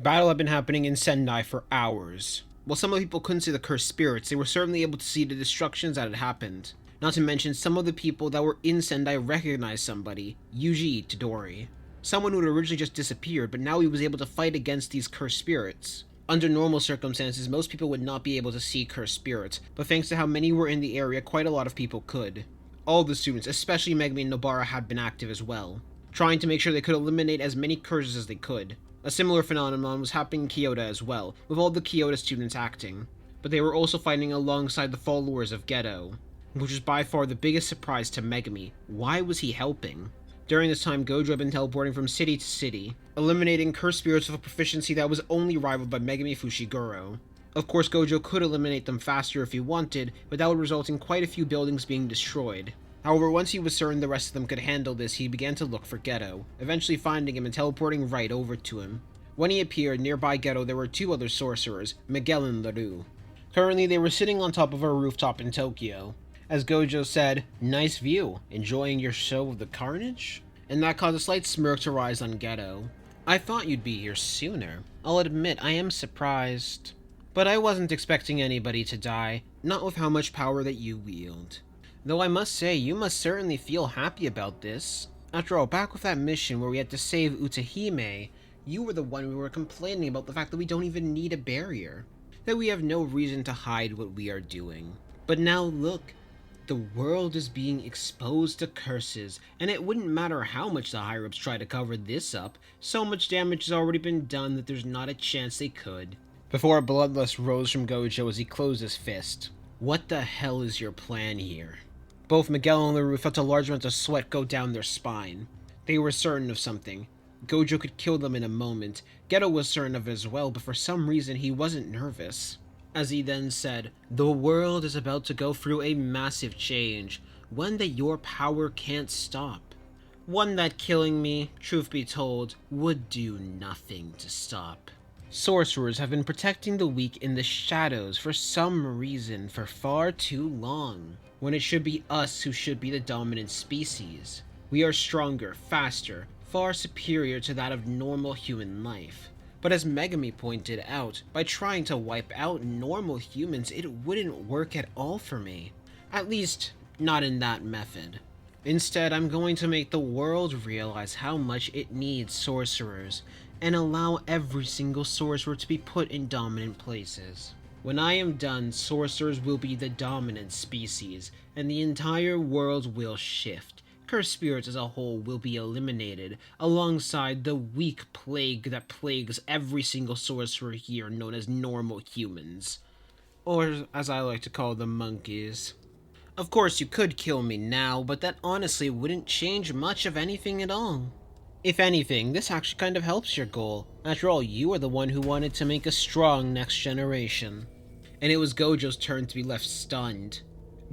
Battle had been happening in Sendai for hours. While some of the people couldn't see the cursed spirits, they were certainly able to see the destructions that had happened. Not to mention, some of the people that were in Sendai recognized somebody, Yuji Todori. Someone who had originally just disappeared, but now he was able to fight against these cursed spirits. Under normal circumstances, most people would not be able to see cursed spirits, but thanks to how many were in the area, quite a lot of people could. All the students, especially Megumi and Nobara, had been active as well, trying to make sure they could eliminate as many curses as they could. A similar phenomenon was happening in Kyoto as well, with all the Kyoto students acting. But they were also fighting alongside the followers of Geto, which was by far the biggest surprise to Megumi. Why was he helping? During this time, Gojo had been teleporting from city to city, eliminating cursed spirits with a proficiency that was only rivaled by Megumi Fushiguro. Of course, Gojo could eliminate them faster if he wanted, but that would result in quite a few buildings being destroyed. However, once he was certain the rest of them could handle this, he began to look for Geto, eventually finding him and teleporting right over to him. When he appeared, nearby Geto there were two other sorcerers, Miguel and Leroux. Currently, they were sitting on top of a rooftop in Tokyo. As Gojo said, "Nice view, enjoying your show of the carnage?" And that caused a slight smirk to rise on Geto. "I thought you'd be here sooner. I'll admit, I am surprised. But I wasn't expecting anybody to die, not with how much power that you wield. Though I must say, you must certainly feel happy about this. After all, back with that mission where we had to save Utahime, you were the one who were complaining about the fact that we don't even need a barrier. That we have no reason to hide what we are doing. But now look, the world is being exposed to curses, and it wouldn't matter how much the higher-ups try to cover this up, so much damage has already been done that there's not a chance they could." Before a bloodlust rose from Gojo as he closed his fist. "What the hell is your plan here?" Both Miguel and Leroux felt a large amount of sweat go down their spine. They were certain of something. Gojo could kill them in a moment. Geto was certain of it as well, but for some reason he wasn't nervous. As he then said, "The world is about to go through a massive change, one that your power can't stop. One that killing me, truth be told, would do nothing to stop. Sorcerers have been protecting the weak in the shadows for some reason for far too long, when it should be us who should be the dominant species. We are stronger, faster, far superior to that of normal human life. But as Megumi pointed out, by trying to wipe out normal humans, it wouldn't work at all for me. At least, not in that method. Instead, I'm going to make the world realize how much it needs sorcerers, and allow every single sorcerer to be put in dominant places. When I am done, sorcerers will be the dominant species, and the entire world will shift. Cursed spirits as a whole will be eliminated, alongside the weak plague that plagues every single sorcerer here known as normal humans. Or, as I like to call them, monkeys. Of course, you could kill me now, but that honestly wouldn't change much of anything at all. If anything, this actually kind of helps your goal. After all, you are the one who wanted to make a strong next generation." And it was Gojo's turn to be left stunned.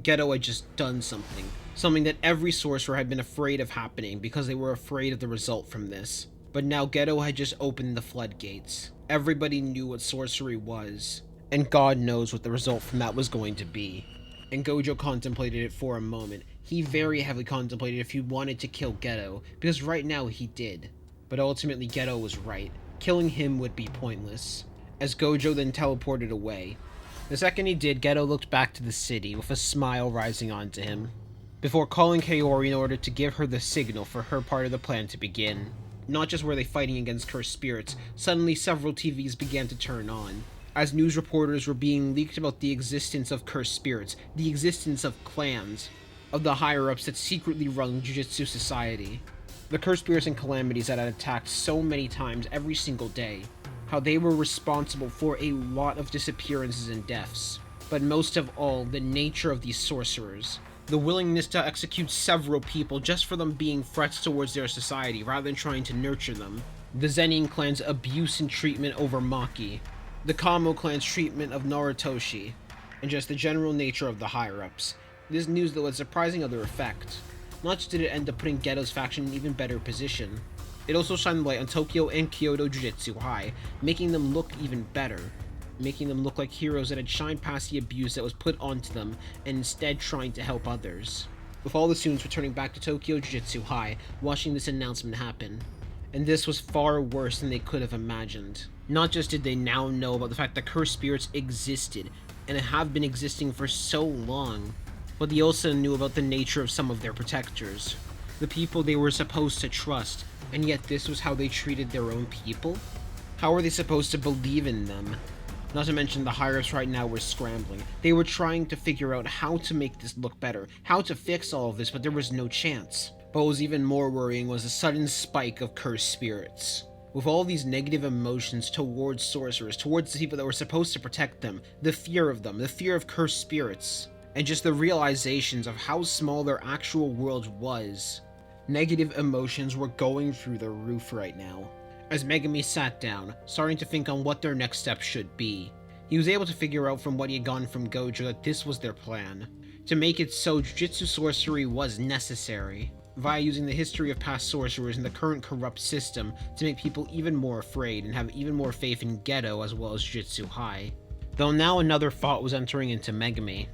Geto had just done something that every sorcerer had been afraid of happening because they were afraid of the result from this. But now Geto had just opened the floodgates. Everybody knew what sorcery was, and God knows what the result from that was going to be. And Gojo contemplated it for a moment. He very heavily contemplated if he wanted to kill Geto, because right now he did. But ultimately Geto was right. Killing him would be pointless. As Gojo then teleported away. The second he did, Geto looked back to the city with a smile rising onto him, before calling Kaori in order to give her the signal for her part of the plan to begin. Not just were they fighting against cursed spirits, suddenly several TVs began to turn on, as news reporters were being leaked about the existence of cursed spirits, the existence of clans, of the higher-ups that secretly run Jujutsu Society. The cursed spirits and calamities that had attacked so many times every single day, how they were responsible for a lot of disappearances and deaths. But most of all, the nature of these sorcerers. The willingness to execute several people just for them being threats towards their society rather than trying to nurture them. The Zenin clan's abuse and treatment over Maki. The Kamo clan's treatment of Narutoshi. And just the general nature of the higher-ups. This news though had a surprising other effect. Not just did it end up putting Geto's faction in an even better position, it also shined light on Tokyo and Kyoto Jujutsu High, making them look even better. Making them look like heroes that had shined past the abuse that was put onto them, and instead trying to help others. With all the students returning back to Tokyo Jujutsu High, watching this announcement happen. And this was far worse than they could have imagined. Not just did they now know about the fact that cursed spirits existed, and have been existing for so long, but they also knew about the nature of some of their protectors, the people they were supposed to trust, and yet this was how they treated their own people? How were they supposed to believe in them? Not to mention the higher-ups right now were scrambling. They were trying to figure out how to make this look better, how to fix all of this, but there was no chance. But what was even more worrying was a sudden spike of cursed spirits. With all these negative emotions towards sorcerers, towards the people that were supposed to protect them, the fear of them, the fear of cursed spirits, and just the realizations of how small their actual world was. Negative emotions were going through the roof right now. As Megumi sat down, starting to think on what their next step should be, he was able to figure out from what he had gotten from Gojo that this was their plan. To make it so Jujutsu sorcery was necessary, via using the history of past sorcerers and the current corrupt system to make people even more afraid and have even more faith in Geto as well as Jujutsu High. Though now another thought was entering into Megumi.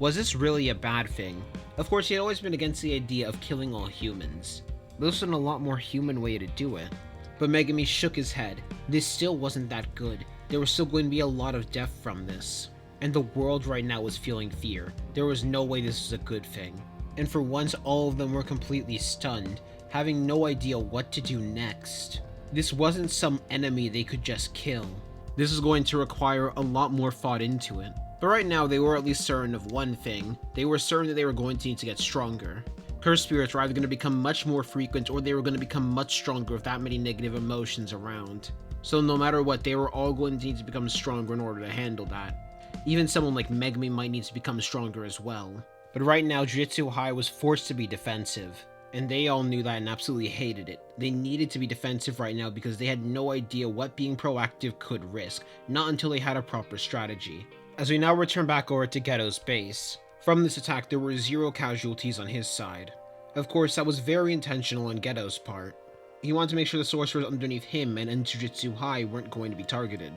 Was this really a bad thing? Of course, he had always been against the idea of killing all humans. This was a lot more human way to do it. But Megumi shook his head. This still wasn't that good. There was still going to be a lot of death from this. And the world right now was feeling fear. There was no way this was a good thing. And for once, all of them were completely stunned, having no idea what to do next. This wasn't some enemy they could just kill. This was going to require a lot more thought into it. But right now, they were at least certain of one thing. They were certain that they were going to need to get stronger. Cursed spirits were either going to become much more frequent or they were going to become much stronger with that many negative emotions around. So no matter what, they were all going to need to become stronger in order to handle that. Even someone like Megumi might need to become stronger as well. But right now, Jujutsu High was forced to be defensive. And they all knew that and absolutely hated it. They needed to be defensive right now because they had no idea what being proactive could risk, not until they had a proper strategy. As we now return back over to Geto's base. From this attack, there were 0 casualties on his side. Of course, that was very intentional on Geto's part. He wanted to make sure the sorcerers underneath him and in Jujutsu High weren't going to be targeted.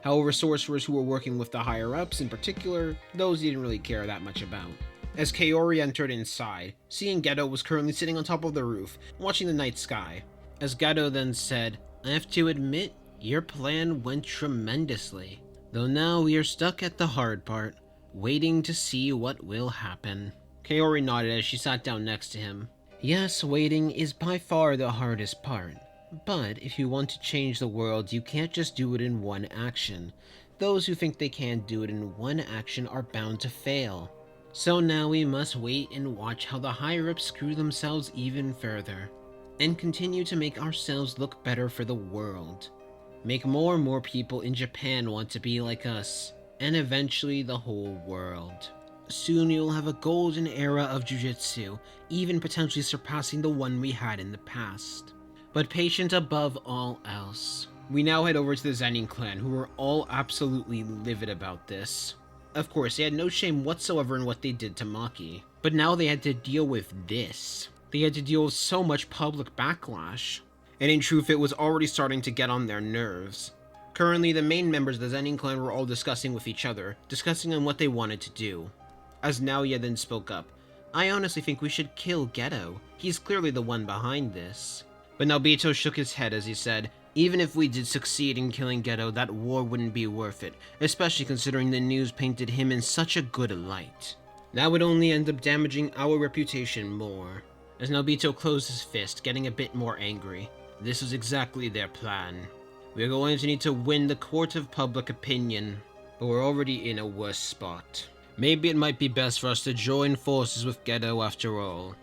However, sorcerers who were working with the higher-ups in particular, those he didn't really care that much about. As Kaori entered inside, seeing Geto was currently sitting on top of the roof, watching the night sky. As Geto then said, "I have to admit, your plan went tremendously. Though now we are stuck at the hard part, waiting to see what will happen." Kaori nodded as she sat down next to him. "Yes, waiting is by far the hardest part. But if you want to change the world, you can't just do it in one action. Those who think they can do it in one action are bound to fail. So now we must wait and watch how the higher-ups screw themselves even further, and continue to make ourselves look better for the world. Make more and more people in Japan want to be like us, and eventually the whole world. Soon you'll have a golden era of Jujutsu, even potentially surpassing the one we had in the past. But patient above all else." We now head over to the Zenin clan, who were all absolutely livid about this. Of course, they had no shame whatsoever in what they did to Maki. But now they had to deal with this. They had to deal with so much public backlash. And in truth, it was already starting to get on their nerves. Currently, the main members of the Zenin clan were all discussing with each other, discussing on what they wanted to do. As Naoya then spoke up, "I honestly think we should kill Geto. He's clearly the one behind this." But Naobito shook his head as he said, "Even if we did succeed in killing Geto, that war wouldn't be worth it, especially considering the news painted him in such a good light. That would only end up damaging our reputation more." As Naobito closed his fist, getting a bit more angry. This was exactly their plan. "We're going to need to win the court of public opinion, but we're already in a worse spot. Maybe it might be best for us to join forces with Geto after all."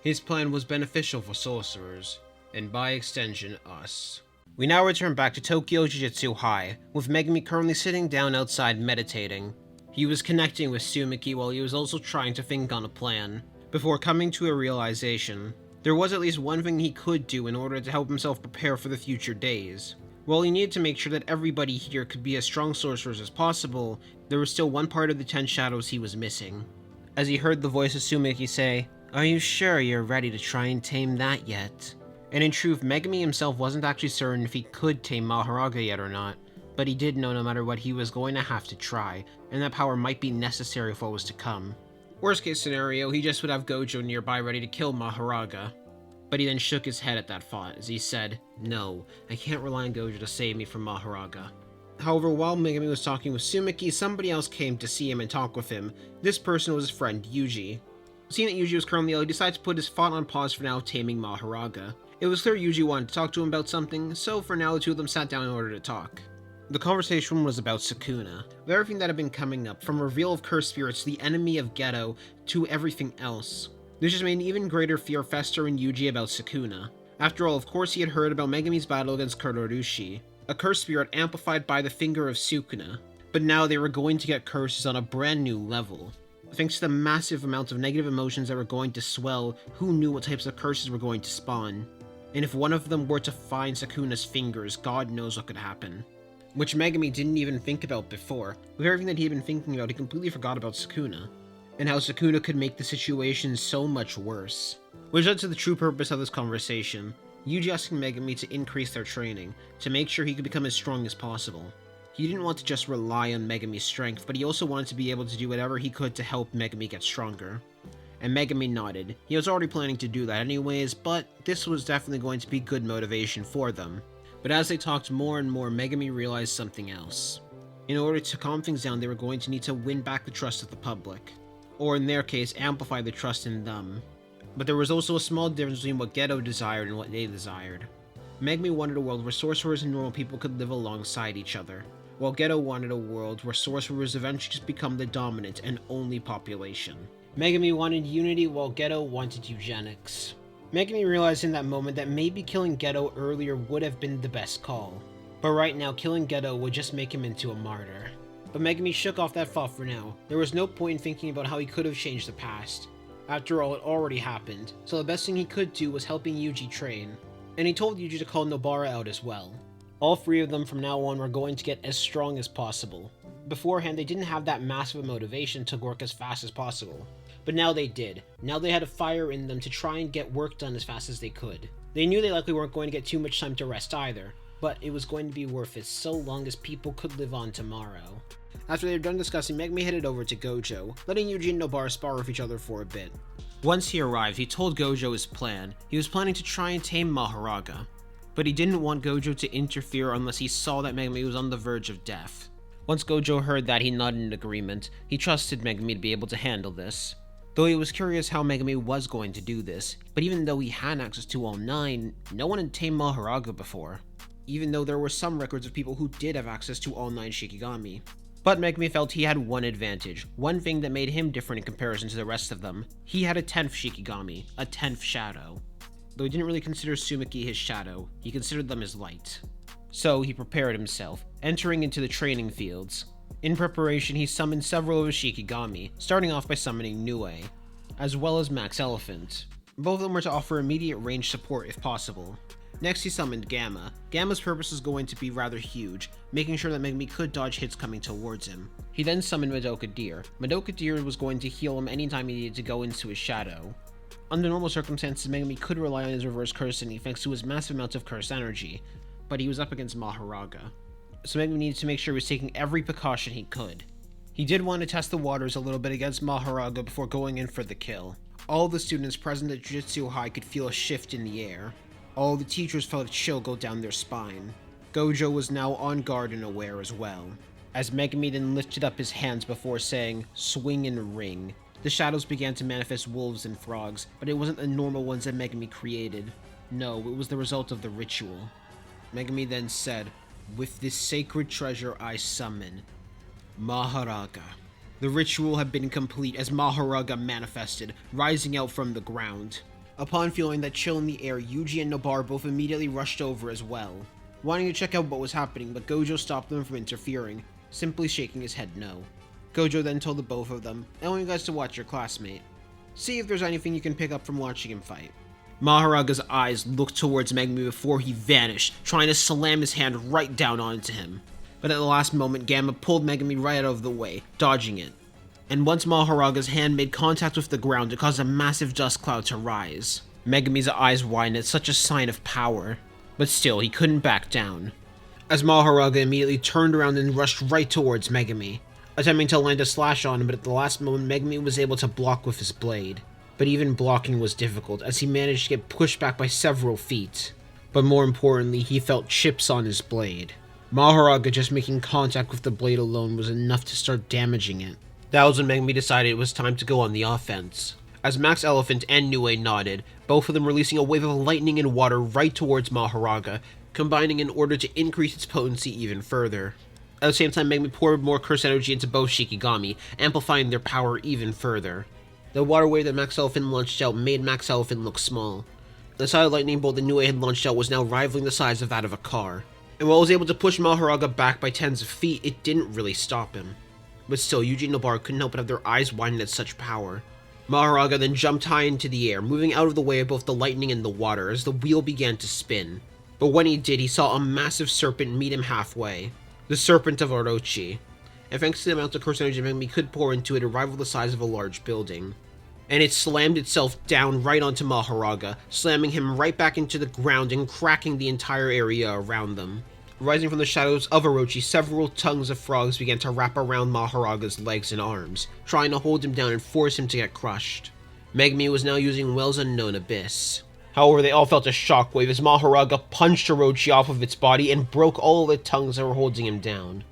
His plan was beneficial for sorcerers, and by extension us. We now return back to Tokyo Jujutsu High, with Megumi currently sitting down outside meditating. He was connecting with Tsumiki while he was also trying to think on a plan, before coming to a realization. There was at least one thing he could do in order to help himself prepare for the future days. While he needed to make sure that everybody here could be as strong sorcerers as possible, there was still one part of the 10 Shadows he was missing. As he heard the voice of Tsumiki say, "Are you sure you're ready to try and tame that yet?" And in truth, Megumi himself wasn't actually certain if he could tame Mahoraga yet or not, but he did know no matter what he was going to have to try, and that power might be necessary for what was to come. Worst case scenario, he just would have Gojo nearby ready to kill Mahoraga. But he then shook his head at that thought as he said, "No, I can't rely on Gojo to save me from Mahoraga." However, while Megumi was talking with Tsumiki, somebody else came to see him and talk with him. This person was his friend, Yuji. Seeing that Yuji was currently ill, he decided to put his thought on pause for now, taming Mahoraga. It was clear Yuji wanted to talk to him about something, so for now the two of them sat down in order to talk. The conversation was about Sukuna, of everything that had been coming up, from reveal of cursed spirits to the enemy of Geto, to everything else. This just made an even greater fear fester in Yuji about Sukuna. After all, of course he had heard about Megumi's battle against Kurorushi, a cursed spirit amplified by the finger of Sukuna. But now they were going to get curses on a brand new level. Thanks to the massive amount of negative emotions that were going to swell, who knew what types of curses were going to spawn? And if one of them were to find Sukuna's fingers, God knows what could happen. Which Megumi didn't even think about before. With everything that he had been thinking about, he completely forgot about Sukuna, and how Sukuna could make the situation so much worse. Which led to the true purpose of this conversation, Yuji asking Megumi to increase their training, to make sure he could become as strong as possible. He didn't want to just rely on Megumi's strength, but he also wanted to be able to do whatever he could to help Megumi get stronger. And Megumi nodded. He was already planning to do that anyways, but this was definitely going to be good motivation for them. But as they talked more and more, Megumi realized something else. In order to calm things down, they were going to need to win back the trust of the public. Or in their case, amplify the trust in them. But there was also a small difference between what Geto desired and what they desired. Megumi wanted a world where sorcerers and normal people could live alongside each other, while Geto wanted a world where sorcerers eventually just become the dominant and only population. Megumi wanted unity while Geto wanted eugenics. Megumi realized in that moment that maybe killing Geto earlier would have been the best call, but right now killing Geto would just make him into a martyr. But Megumi shook off that thought for now. There was no point in thinking about how he could have changed the past. After all, it already happened, so the best thing he could do was helping Yuji train. And he told Yuji to call Nobara out as well. All three of them from now on were going to get as strong as possible. Beforehand, they didn't have that massive motivation to work as fast as possible. But now they did. Now they had a fire in them to try and get work done as fast as they could. They knew they likely weren't going to get too much time to rest either, but it was going to be worth it so long as people could live on tomorrow. After they were done discussing, Megumi headed over to Gojo, letting Yuji and Nobara spar with each other for a bit. Once he arrived, he told Gojo his plan. He was planning to try and tame Mahoraga, but he didn't want Gojo to interfere unless he saw that Megumi was on the verge of death. Once Gojo heard that, he nodded in agreement. He trusted Megumi to be able to handle this. Though he was curious how Megumi was going to do this, but even though he had access to all 9, no one had tamed Mahoraga before. Even though there were some records of people who did have access to all 9 Shikigami. But Megumi felt he had one advantage, one thing that made him different in comparison to the rest of them. He had a 10th Shikigami, a 10th shadow. Though he didn't really consider Tsumiki his shadow, he considered them his light. So he prepared himself, entering into the training fields. In preparation, he summoned several of his Shikigami, starting off by summoning Nue, as well as Max Elephant. Both of them were to offer immediate range support if possible. Next, he summoned Gamma. Gamma's purpose was going to be rather huge, making sure that Megumi could dodge hits coming towards him. He then summoned Madoka Deer. Madoka Deer was going to heal him anytime he needed to go into his shadow. Under normal circumstances, Megumi could rely on his reverse cursing thanks to his massive amounts of cursed energy, but he was up against Mahoraga, so Megumi needed to make sure he was taking every precaution he could. He did want to test the waters a little bit against Mahoraga before going in for the kill. All the students present at Jujutsu High could feel a shift in the air. All the teachers felt a chill go down their spine. Gojo was now on guard and aware as well, as Megumi then lifted up his hands before saying, "Swing and ring." The shadows began to manifest wolves and frogs, but it wasn't the normal ones that Megumi created. No, it was the result of the ritual. Megumi then said, "With this sacred treasure I summon Mahoraga." The ritual had been complete as Mahoraga manifested, rising out from the ground. Upon feeling that chill in the air, Yuji and Nobara both immediately rushed over as well, wanting to check out what was happening, but Gojo stopped them from interfering, simply shaking his head no. Gojo then told the both of them, "I want you guys to watch your classmate. See if there's anything you can pick up from watching him fight." Mahoraga's eyes looked towards Megumi before he vanished, trying to slam his hand right down onto him. But at the last moment, Gamma pulled Megumi right out of the way, dodging it. And once Mahoraga's hand made contact with the ground, it caused a massive dust cloud to rise. Megumi's eyes widened at such a sign of power, but still, he couldn't back down. As Mahoraga immediately turned around and rushed right towards Megumi, attempting to land a slash on him, but at the last moment, Megumi was able to block with his blade. but even blocking was difficult as he managed to get pushed back by several feet. But more importantly, he felt chips on his blade. Mahoraga just making contact with the blade alone was enough to start damaging it. That was when Megumi decided it was time to go on the offense. As Max Elephant and Nue nodded, both of them releasing a wave of lightning and water right towards Mahoraga, combining in order to increase its potency even further. At the same time, Megumi poured more cursed energy into both Shikigami, amplifying their power even further. The water wave that Max Elephant launched out made Max Elephant look small. The solid lightning bolt that Nue had launched out was now rivaling the size of that of a car. And while it was able to push Mahoraga back by tens of feet, it didn't really stop him. But still, Yuji and Nobara couldn't help but have their eyes widened at such power. Mahoraga then jumped high into the air, moving out of the way of both the lightning and the water as the wheel began to spin. But when he did, he saw a massive serpent meet him halfway. The Serpent of Orochi. And thanks to the amount of cursed energy Megumi could pour into it, it rivaled the size of a large building. And it slammed itself down right onto Mahoraga, slamming him right back into the ground and cracking the entire area around them. Rising from the shadows of Orochi, several tongues of frogs began to wrap around Mahoraga's legs and arms, trying to hold him down and force him to get crushed. Megumi was now using Wells Unknown Abyss. However, they all felt a shockwave as Mahoraga punched Orochi off of its body and broke all of the tongues that were holding him down,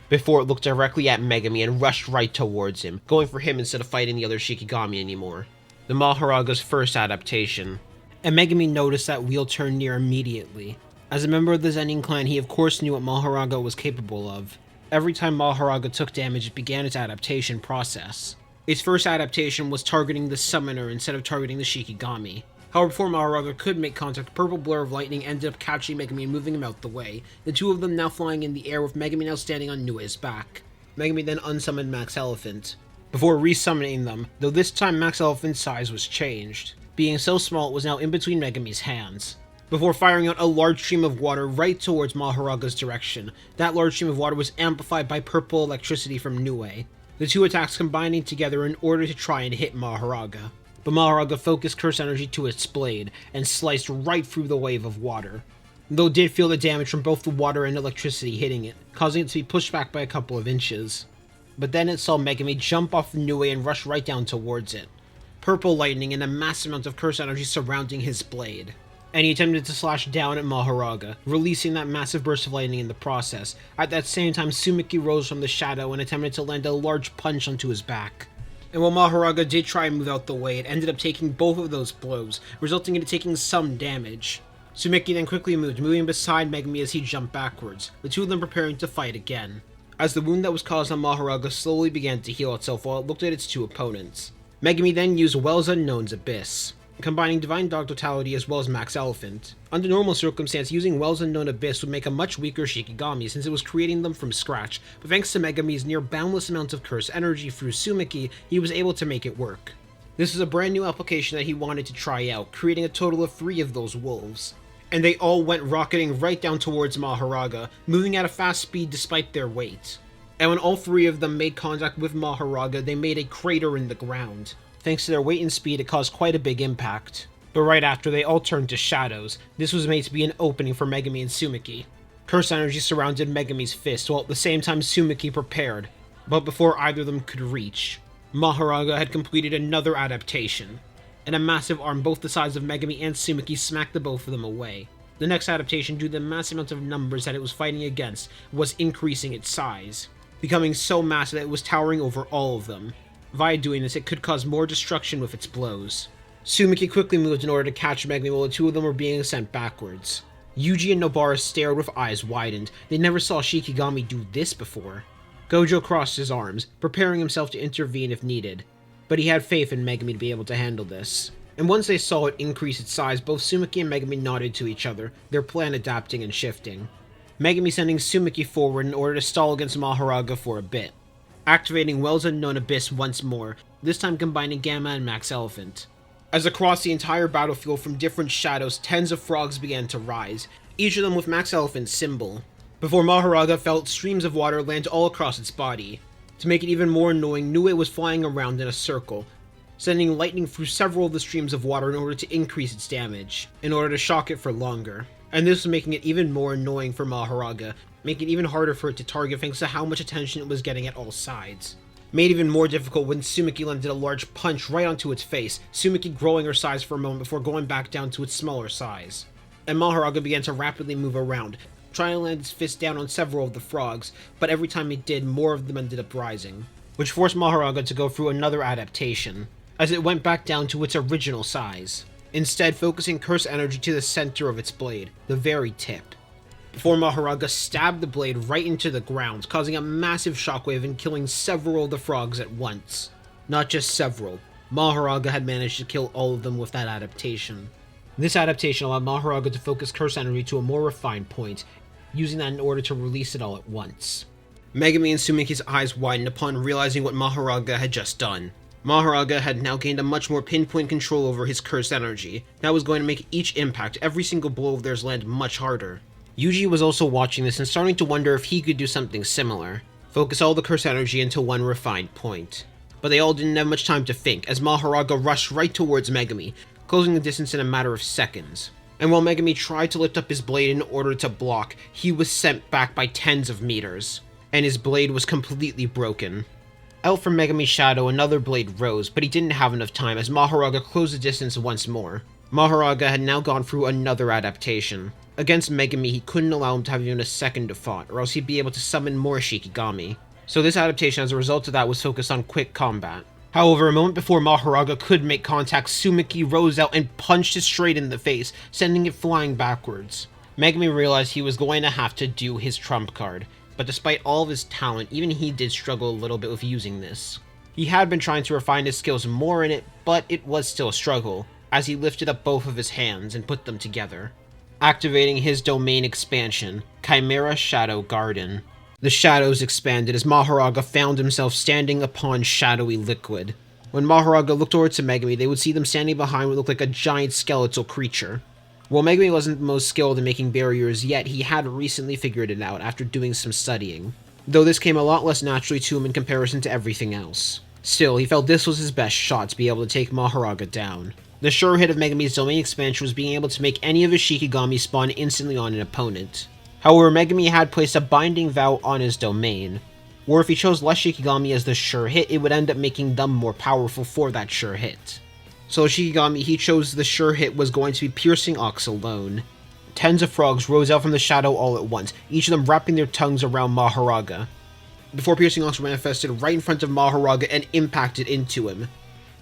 before it looked directly at Megumi and rushed right towards him, going for him instead of fighting the other Shikigami anymore. The Mahoraga's first adaptation. And Megumi noticed that wheel turn near immediately. As a member of the Zenin clan, he of course knew what Mahoraga was capable of. Every time Mahoraga took damage, it began its adaptation process. Its first adaptation was targeting the summoner instead of targeting the Shikigami. However, before Mahoraga could make contact, a purple blur of lightning ended up catching Megumi and moving him out the way, the two of them now flying in the air with Megumi now standing on Nue's back. Megumi then unsummoned Max Elephant, before resummoning them, though this time Max Elephant's size was changed. Being so small, it was now in between Megumi's hands, before firing out a large stream of water right towards Mahoraga's direction. That large stream of water was amplified by purple electricity from Nue, the two attacks combining together in order to try and hit Mahoraga. But Mahoraga focused curse energy to its blade, and sliced right through the wave of water, though it did feel the damage from both the water and electricity hitting it, causing it to be pushed back by a couple of inches. But then it saw Megumi jump off Nue and rush right down towards it, purple lightning and a massive amount of curse energy surrounding his blade. And he attempted to slash down at Mahoraga, releasing that massive burst of lightning in the process. At that same time, Tsumiki rose from the shadow and attempted to land a large punch onto his back. And while Mahoraga did try and move out the way, it ended up taking both of those blows, resulting in it taking some damage. Tsumiki then quickly moved, moving beside Megumi as he jumped backwards, the two of them preparing to fight again, as the wound that was caused on Mahoraga slowly began to heal itself while it looked at its two opponents. Megumi then used Wells Unknown's Abyss, combining Divine Dog Totality as well as Max Elephant. Under normal circumstances, using Wells Unknown Abyss would make a much weaker Shikigami since it was creating them from scratch, but thanks to Megumi's near boundless amount of curse energy through Tsumiki, he was able to make it work. This was a brand new application that he wanted to try out, creating a total of 3 of those wolves. And they all went rocketing right down towards Mahoraga, moving at a fast speed despite their weight. And when all 3 of them made contact with Mahoraga, they made a crater in the ground. Thanks to their weight and speed, it caused quite a big impact. But right after, they all turned to shadows. This was made to be an opening for Megumi and Tsumiki. Curse energy surrounded Megumi's fist, while at the same time Tsumiki prepared. But before either of them could reach, Mahoraga had completed another adaptation, and a massive arm both the size of Megumi and Tsumiki smacked the both of them away. The next adaptation, due to the massive amount of numbers that it was fighting against, was increasing its size, becoming so massive that it was towering over all of them. Via doing this, it could cause more destruction with its blows. Tsumiki quickly moved in order to catch Megumi while the two of them were being sent backwards. Yuji and Nobara stared with eyes widened. They never saw Shikigami do this before. Gojo crossed his arms, preparing himself to intervene if needed, but he had faith in Megumi to be able to handle this. And once they saw it increase its size, both Tsumiki and Megumi nodded to each other, their plan adapting and shifting. Megumi sending Tsumiki forward in order to stall against Mahoraga for a bit, activating Wells Unknown Abyss once more, this time combining Gamma and Max Elephant. As across the entire battlefield from different shadows, tens of frogs began to rise, each of them with Max Elephant's symbol, before Mahoraga felt streams of water land all across its body. To make it even more annoying, Nue was flying around in a circle, sending lightning through several of the streams of water in order to increase its damage, in order to shock it for longer. And this was making it even more annoying for Mahoraga, making it even harder for it to target thanks to how much attention it was getting at all sides. Made even more difficult when Tsumiki landed a large punch right onto its face, Tsumiki growing her size for a moment before going back down to its smaller size. And Mahoraga began to rapidly move around, trying to land his fist down on several of the frogs, but every time he did, more of them ended up rising, which forced Mahoraga to go through another adaptation, as it went back down to its original size, instead focusing cursed energy to the center of its blade, the very tip. Before Mahoraga stabbed the blade right into the ground, causing a massive shockwave and killing several of the frogs at once. Not just several, Mahoraga had managed to kill all of them with that adaptation. This adaptation allowed Mahoraga to focus curse energy to a more refined point, using that in order to release it all at once. Megumi and Tsumiki's eyes widened upon realizing what Mahoraga had just done. Mahoraga had now gained a much more pinpoint control over his cursed energy. That was going to make each impact, every single blow of theirs land much harder. Yuji was also watching this and starting to wonder if he could do something similar. Focus all the curse energy into one refined point. But they all didn't have much time to think, as Mahoraga rushed right towards Megumi, closing the distance in a matter of seconds. And while Megumi tried to lift up his blade in order to block, he was sent back by tens of meters, and his blade was completely broken. Out from Megumi's shadow, another blade rose, but he didn't have enough time as Mahoraga closed the distance once more. Mahoraga had now gone through another adaptation. Against Megumi, he couldn't allow him to have even a second of thought, or else he'd be able to summon more Shikigami. So this adaptation, as a result of that, was focused on quick combat. However, a moment before Mahoraga could make contact, Tsumiki rose out and punched it straight in the face, sending it flying backwards. Megumi realized he was going to have to do his trump card, but despite all of his talent, even he did struggle a little bit with using this. He had been trying to refine his skills more in it, but it was still a struggle, as he lifted up both of his hands and put them together, activating his domain expansion, Chimera Shadow Garden. The shadows expanded as Mahoraga found himself standing upon shadowy liquid. When Mahoraga looked over to Megumi, they would see them standing behind what looked like a giant skeletal creature. While Megumi wasn't the most skilled in making barriers yet, he had recently figured it out after doing some studying, though this came a lot less naturally to him in comparison to everything else. Still, he felt this was his best shot to be able to take Mahoraga down. The sure hit of Megumi's domain expansion was being able to make any of his Shikigami spawn instantly on an opponent. However, Megumi had placed a binding vow on his domain, or if he chose less Shikigami as the sure hit, it would end up making them more powerful for that sure hit. So the Shikigami he chose the sure hit was going to be Piercing Ox alone. Tens of frogs rose out from the shadow all at once, each of them wrapping their tongues around Mahoraga, before Piercing Ox manifested right in front of Mahoraga and impacted into him.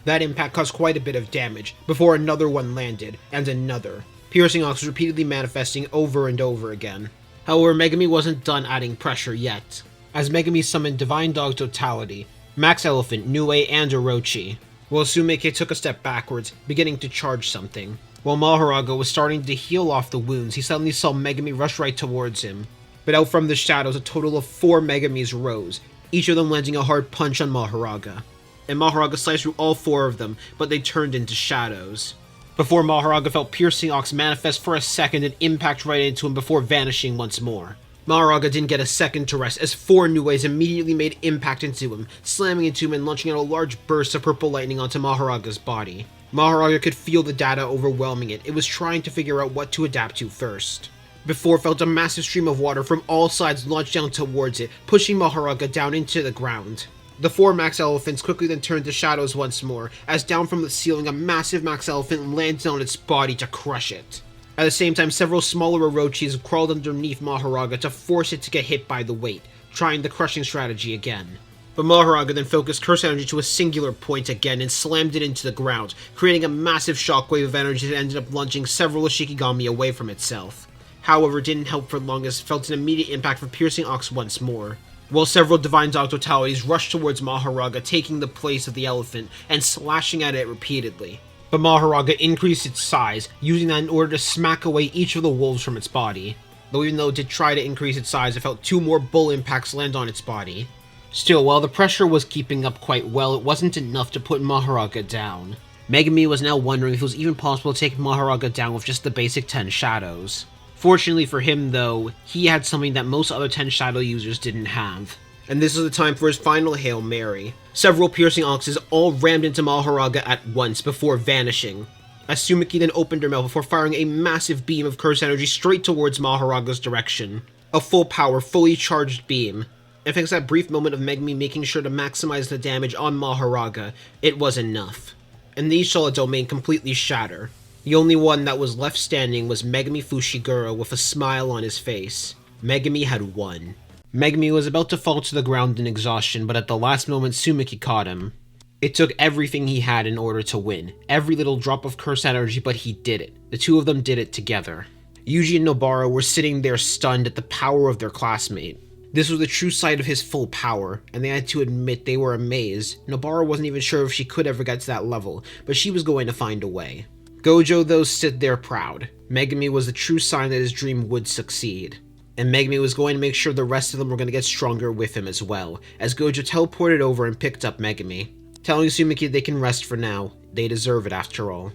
That impact caused quite a bit of damage, before another one landed, and another. Piercing Ox was repeatedly manifesting over and over again. However, Megumi wasn't done adding pressure yet, as Megumi summoned Divine Dog Totality, Max Elephant, Nue, and Orochi, while Tsumiki took a step backwards, beginning to charge something. While Mahoraga was starting to heal off the wounds, he suddenly saw Megumi rush right towards him. But out from the shadows, a total of 4 Megumis rose, each of them landing a hard punch on Mahoraga. And Mahoraga sliced through all 4 of them, but they turned into shadows. Before Mahoraga felt Piercing Ox manifest for a second and impact right into him before vanishing once more. Mahoraga didn't get a second to rest, as 4 Nues immediately made impact into him, slamming into him and launching out a large burst of purple lightning onto Mahoraga's body. Mahoraga could feel the data overwhelming it. It was trying to figure out what to adapt to first. Before felt a massive stream of water from all sides launch down towards it, pushing Mahoraga down into the ground. The 4 Max Elephants quickly then turned to shadows once more, as down from the ceiling a massive Max Elephant landed on its body to crush it. At the same time, several smaller Orochis crawled underneath Mahoraga to force it to get hit by the weight, trying the crushing strategy again. But Mahoraga then focused curse energy to a singular point again and slammed it into the ground, creating a massive shockwave of energy that ended up lunging several Shikigami away from itself. However, it didn't help for long as it felt an immediate impact from Piercing Ox once more, while several Divine Dog Totalities rushed towards Mahoraga, taking the place of the elephant and slashing at it repeatedly. But Mahoraga increased its size, using that in order to smack away each of the wolves from its body. Though even though it did try to increase its size, it felt 2 more bull impacts land on its body. Still, while the pressure was keeping up quite well, it wasn't enough to put Mahoraga down. Megumi was now wondering if it was even possible to take Mahoraga down with just the basic 10 shadows. Fortunately for him, though, he had something that most other 10 shadow users didn't have. And this was the time for his final Hail Mary. Several Piercing Oxes all rammed into Mahoraga at once before vanishing, as Tsumiki then opened her mouth before firing a massive beam of curse energy straight towards Mahoraga's direction. A full power, fully charged beam. And thanks to that brief moment of Megumi making sure to maximize the damage on Maharaga, it was enough. And these saw a domain completely shatter. The only one that was left standing was Megumi Fushiguro with a smile on his face. Megumi had won. Megumi was about to fall to the ground in exhaustion, but at the last moment Tsumiki caught him. It took everything he had in order to win. Every little drop of curse energy, but he did it. The two of them did it together. Yuji and Nobara were sitting there stunned at the power of their classmate. This was the true sight of his full power, and they had to admit they were amazed. Nobara wasn't even sure if she could ever get to that level, but she was going to find a way. Gojo, though, stood there proud. Megumi was the true sign that his dream would succeed. And Megumi was going to make sure the rest of them were going to get stronger with him as well, as Gojo teleported over and picked up Megumi, telling Tsumiki they can rest for now. They deserve it after all.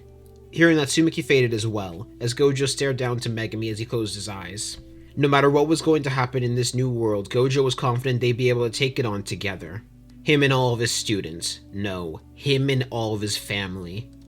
Hearing that, Tsumiki faded as well, as Gojo stared down to Megumi as he closed his eyes. No matter what was going to happen in this new world, Gojo was confident they'd be able to take it on together. Him and all of his students. No, him and all of his family.